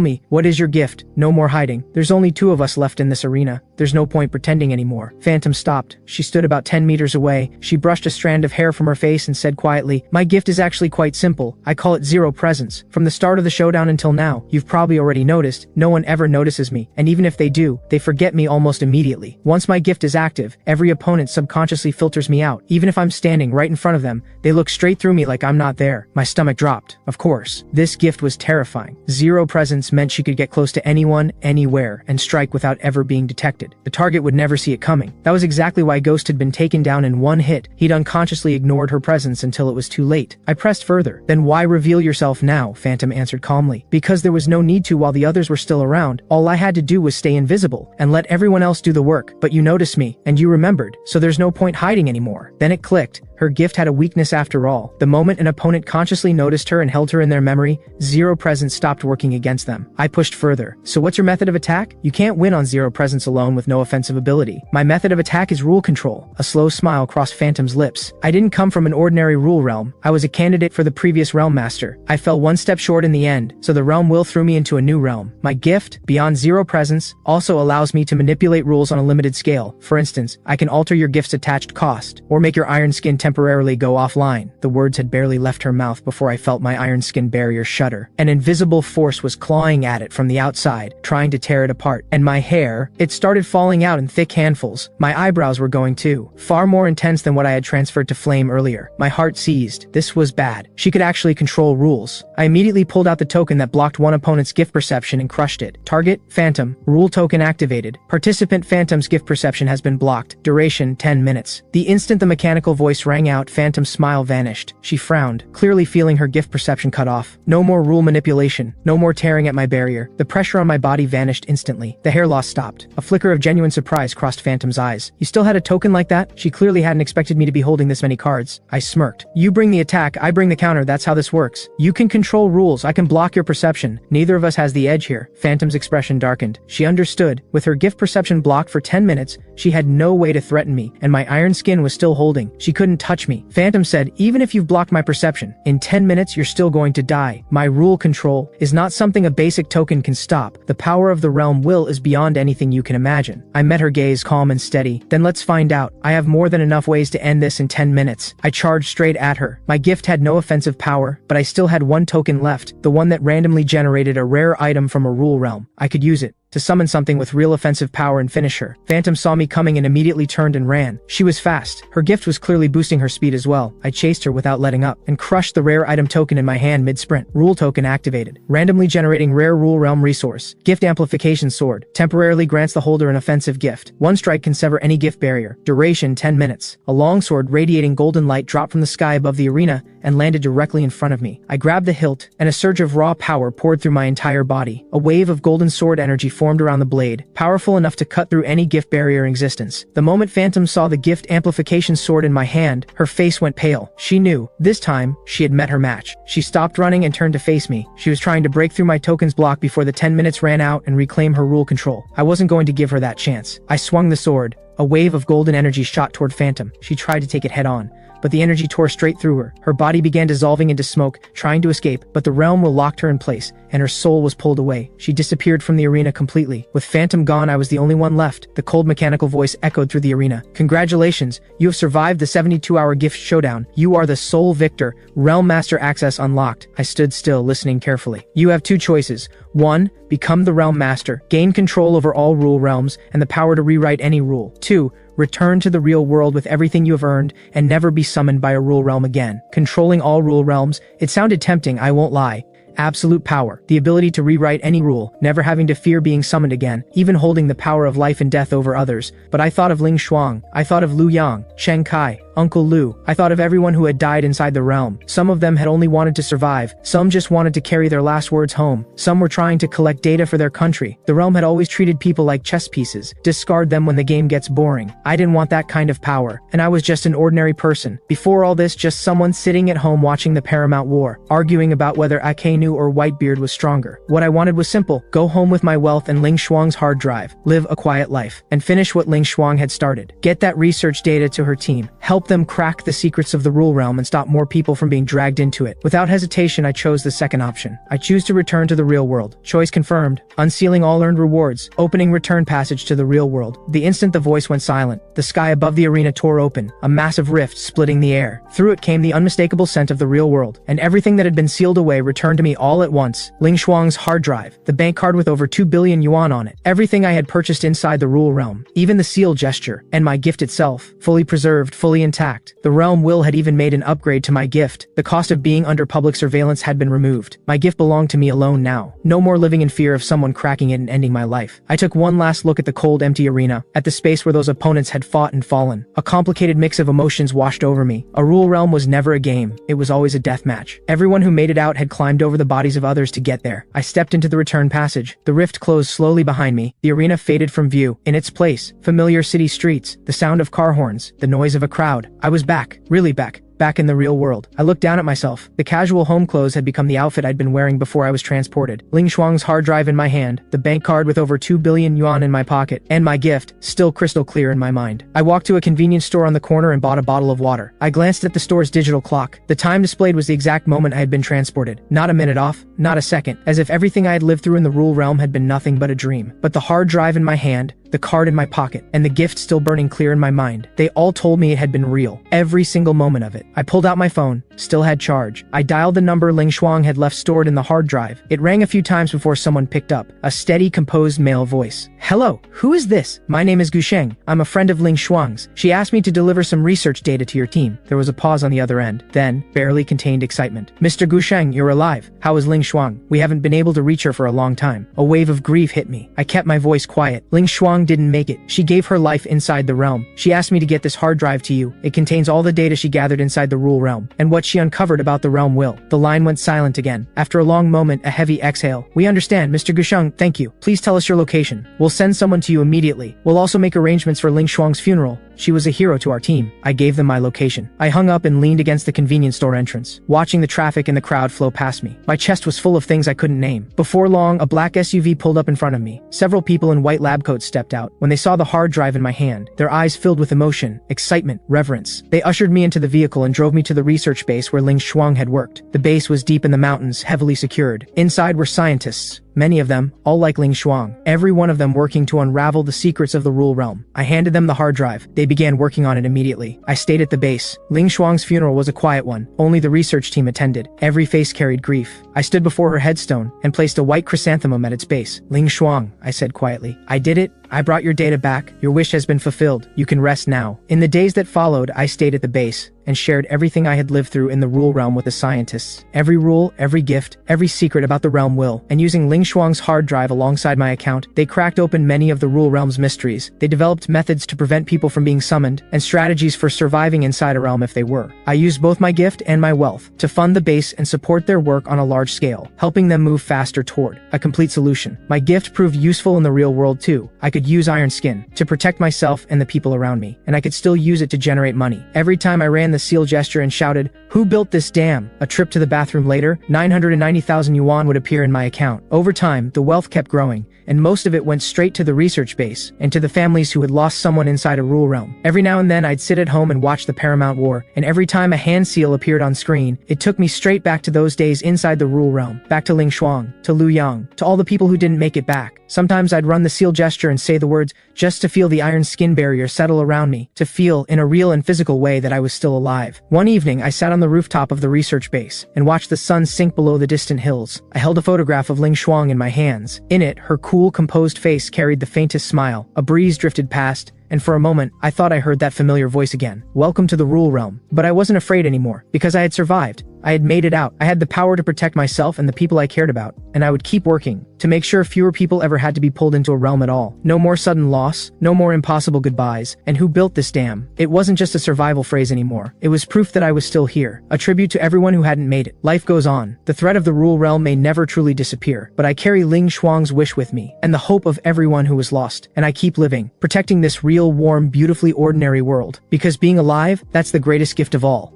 me, what is your gift? No more hiding. There's only 2 of us left in this arena. There's no point pretending anymore." Phantom stopped. She stood about 10 meters away. She brushed a strand of hair from her face and said quietly, "My gift is actually quite simple. I call it Zero Presence. From the start of the showdown until now, you've probably already noticed, no one ever notices me, and even if they do, they forget me almost immediately. Once my gift is active, every opponent subconsciously filters me out. Even if I'm standing right in front of them, they look straight through me like I'm not there." My stomach dropped. Of course, this gift was terrifying. Zero Presence meant she could get close to anyone, anywhere, and strike without ever being detected. The target would never see it coming. That was exactly why Ghost had been taken down in one hit. He'd unconsciously ignored her presence until it was too late. I pressed further. "Then why reveal yourself now?" Phantom answered calmly. "Because there was no need to while the others were still around. All I had to do was stay invisible and let everyone else do the work. But you noticed me, and you remembered, so there's no point hiding anymore." Then it clicked. Her gift had a weakness after all. The moment an opponent consciously noticed her and held her in their memory, Zero Presence stopped working against them. I pushed further. "So what's your method of attack?" "You can't win on Zero Presence alone with no offensive ability. My method of attack is rule control." A slow smile crossed Phantom's lips. "I didn't come from an ordinary rule realm. I was a candidate for the previous realm master. I fell one step short in the end, so the realm will threw me into a new realm. My gift, beyond Zero Presence, also allows me to manipulate rules on a limited scale. For instance, I can alter your gift's attached cost, or make your iron skin temporarily go offline." The words had barely left her mouth before I felt my iron skin barrier shudder. An invisible force was clawing at it from the outside, trying to tear it apart. And my hair, it started falling out in thick handfuls. My eyebrows were going too, far more intense than what I had transferred to Flame earlier. My heart seized. This was bad. She could actually control rules. I immediately pulled out the token that blocked one opponent's gift perception and crushed it. Target, Phantom. Rule token activated. Participant Phantom's gift perception has been blocked. Duration, 10 minutes. The instant the mechanical voice rang out, Phantom's smile vanished. She frowned, clearly feeling her gift perception cut off. No more rule manipulation. No more tearing at my barrier. The pressure on my body vanished instantly. The hair loss stopped. A flicker of genuine surprise crossed Phantom's eyes. "You still had a token like that?" She clearly hadn't expected me to be holding this many cards. I smirked. "You bring the attack, I bring the counter. That's how this works. You can control rules, I can block your perception. Neither of us has the edge here." Phantom's expression darkened. She understood. With her gift perception blocked for 10 minutes, she had no way to threaten me, and my iron skin was still holding. She couldn't touch me. Phantom said, "Even if you've blocked my perception, in 10 minutes you're still going to die. My rule control is not something a basic token can stop. The power of the realm will is beyond anything you can imagine." I met her gaze, calm and steady. "Then let's find out. I have more than enough ways to end this in 10 minutes. I charged straight at her. My gift had no offensive power, but I still had one token left, the one that randomly generated a rare item from a rule realm. I could use it to summon something with real offensive power and finish her. Phantom saw me coming and immediately turned and ran. She was fast. Her gift was clearly boosting her speed as well. I chased her without letting up, and crushed the rare item token in my hand mid-sprint. Rule token activated. Randomly generating rare rule realm resource. Gift amplification sword. Temporarily grants the holder an offensive gift. One strike can sever any gift barrier. Duration 10 minutes. A longsword radiating golden light dropped from the sky above the arena and landed directly in front of me. I grabbed the hilt, and a surge of raw power poured through my entire body. A wave of golden sword energy formed around the blade, powerful enough to cut through any gift barrier in existence. The moment Phantom saw the gift amplification sword in my hand, her face went pale. She knew, this time, she had met her match. She stopped running and turned to face me. She was trying to break through my tokens block before the 10 minutes ran out and reclaim her rule control. I wasn't going to give her that chance. I swung the sword. A wave of golden energy shot toward Phantom. She tried to take it head on, but the energy tore straight through her. Her body began dissolving into smoke, trying to escape, but the realm will locked her in place, and her soul was pulled away. She disappeared from the arena completely. With Phantom gone, I was the only one left. The cold mechanical voice echoed through the arena. Congratulations, you have survived the 72-hour gift showdown. You are the sole victor. Realm Master access unlocked. I stood still, listening carefully. You have two choices. 1. Become the Realm Master. Gain control over all rule realms and the power to rewrite any rule. 2. Return to the real world with everything you have earned and never be summoned by a rule realm again. Controlling all rule realms, it sounded tempting, I won't lie. Absolute power, the ability to rewrite any rule, never having to fear being summoned again, even holding the power of life and death over others. But I thought of Ling Shuang, I thought of Lu Yang, Cheng Kai, Uncle Lu. I thought of everyone who had died inside the realm. Some of them had only wanted to survive, some just wanted to carry their last words home, some were trying to collect data for their country. The realm had always treated people like chess pieces, discard them when the game gets boring. I didn't want that kind of power, and I was just an ordinary person. Before all this, just someone sitting at home watching the Paramount War, arguing about whether Akainu or Whitebeard was stronger. What I wanted was simple: go home with my wealth and Ling Shuang's hard drive, live a quiet life, and finish what Ling Shuang had started. Get that research data to her team, help them crack the secrets of the rule realm and stop more people from being dragged into it. Without hesitation, I chose the second option. I choose to return to the real world. Choice confirmed. Unsealing all earned rewards. Opening return passage to the real world. The instant the voice went silent, the sky above the arena tore open, a massive rift splitting the air. Through it came the unmistakable scent of the real world, and everything that had been sealed away returned to me all at once. Ling Shuang's hard drive, the bank card with over 2 billion yuan on it, everything I had purchased inside the rule realm, even the seal gesture, and my gift itself, fully preserved, fully intact. The realm will had even made an upgrade to my gift. The cost of being under public surveillance had been removed. My gift belonged to me alone now. No more living in fear of someone cracking it and ending my life. I took one last look at the cold, empty arena, at the space where those opponents had fought and fallen. A complicated mix of emotions washed over me. A rule realm was never a game. It was always a death match. Everyone who made it out had climbed over the bodies of others to get there. I stepped into the return passage. The rift closed slowly behind me. The arena faded from view. In its place, familiar city streets, the sound of car horns, the noise of a crowd. I was back. Really back. Back in the real world. I looked down at myself. The casual home clothes had become the outfit I'd been wearing before I was transported. Ling Shuang's hard drive in my hand, the bank card with over 2 billion yuan in my pocket, and my gift, still crystal clear in my mind. I walked to a convenience store on the corner and bought a bottle of water. I glanced at the store's digital clock. The time displayed was the exact moment I had been transported. Not a minute off, not a second, as if everything I had lived through in the rule realm had been nothing but a dream. But the hard drive in my hand, the card in my pocket, and the gift still burning clear in my mind, they all told me it had been real. Every single moment of it. I pulled out my phone, still had charge. I dialed the number Ling Shuang had left stored in the hard drive. It rang a few times before someone picked up. A steady, composed male voice. Hello, who is this? My name is Gusheng. I'm a friend of Ling Shuang's. She asked me to deliver some research data to your team. There was a pause on the other end, then, barely contained excitement. Mr. Gusheng, you're alive. How is Ling Shuang? We haven't been able to reach her for a long time. A wave of grief hit me. I kept my voice quiet. Ling Shuang didn't make it. She gave her life inside the realm. She asked me to get this hard drive to you. It contains all the data she gathered inside the rule realm, and what she uncovered about the realm will. The line went silent again. After a long moment, a heavy exhale. We understand, Mr. Gusheng, thank you. Please tell us your location. We'll send someone to you immediately. We'll also make arrangements for Ling Shuang's funeral. She was a hero to our team. I gave them my location. I hung up and leaned against the convenience store entrance, watching the traffic and the crowd flow past me. My chest was full of things I couldn't name. Before long, a black SUV pulled up in front of me. Several people in white lab coats stepped out. When they saw the hard drive in my hand, their eyes filled with emotion, excitement, reverence. They ushered me into the vehicle and drove me to the research base where Ling Shuang had worked. The base was deep in the mountains, heavily secured. Inside were scientists. Many of them, all like Ling Shuang, every one of them working to unravel the secrets of the rule realm. I handed them the hard drive. They began working on it immediately. I stayed at the base. Ling Shuang's funeral was a quiet one. Only the research team attended. Every face carried grief. I stood before her headstone and placed a white chrysanthemum at its base. Ling Shuang, I said quietly. I did it. I brought your data back. Your wish has been fulfilled. You can rest now. In the days that followed, I stayed at the base and shared everything I had lived through in the rule realm with the scientists. Every rule, every gift, every secret about the realm will. And using Ling Shuang's hard drive alongside my account, they cracked open many of the rule realm's mysteries. They developed methods to prevent people from being summoned, and strategies for surviving inside a realm if they were. I used both my gift and my wealth to fund the base and support their work on a large scale, helping them move faster toward a complete solution. My gift proved useful in the real world too. I could use Iron Skin to protect myself and the people around me, and I could still use it to generate money. Every time I ran the seal gesture and shouted, "Who built this dam?" A trip to the bathroom later, 990,000 yuan would appear in my account. Over time, the wealth kept growing, and most of it went straight to the research base and to the families who had lost someone inside a rule realm. Every now and then I'd sit at home and watch the Paramount War, and every time a hand seal appeared on screen, it took me straight back to those days inside the rule realm, back to Ling Shuang, to Lu Yang, to all the people who didn't make it back. Sometimes I'd run the seal gesture and say the words just to feel the iron skin barrier settle around me, to feel in a real and physical way that I was still alive. One evening, I sat on the rooftop of the research base and watched the sun sink below the distant hills. I held a photograph of Ling Shuang in my hands. In it, her cool, composed face carried the faintest smile. A breeze drifted past, and for a moment, I thought I heard that familiar voice again. Welcome to the rule realm. But I wasn't afraid anymore, because I had survived. I had made it out. I had the power to protect myself and the people I cared about, and I would keep working to make sure fewer people ever had to be pulled into a realm at all. No more sudden loss, no more impossible goodbyes. And who built this dam? It wasn't just a survival phrase anymore. It was proof that I was still here, a tribute to everyone who hadn't made it. Life goes on. The threat of the rule realm may never truly disappear, but I carry Ling Shuang's wish with me, and the hope of everyone who was lost. And I keep living, protecting this real, warm, beautifully ordinary world. Because being alive, that's the greatest gift of all.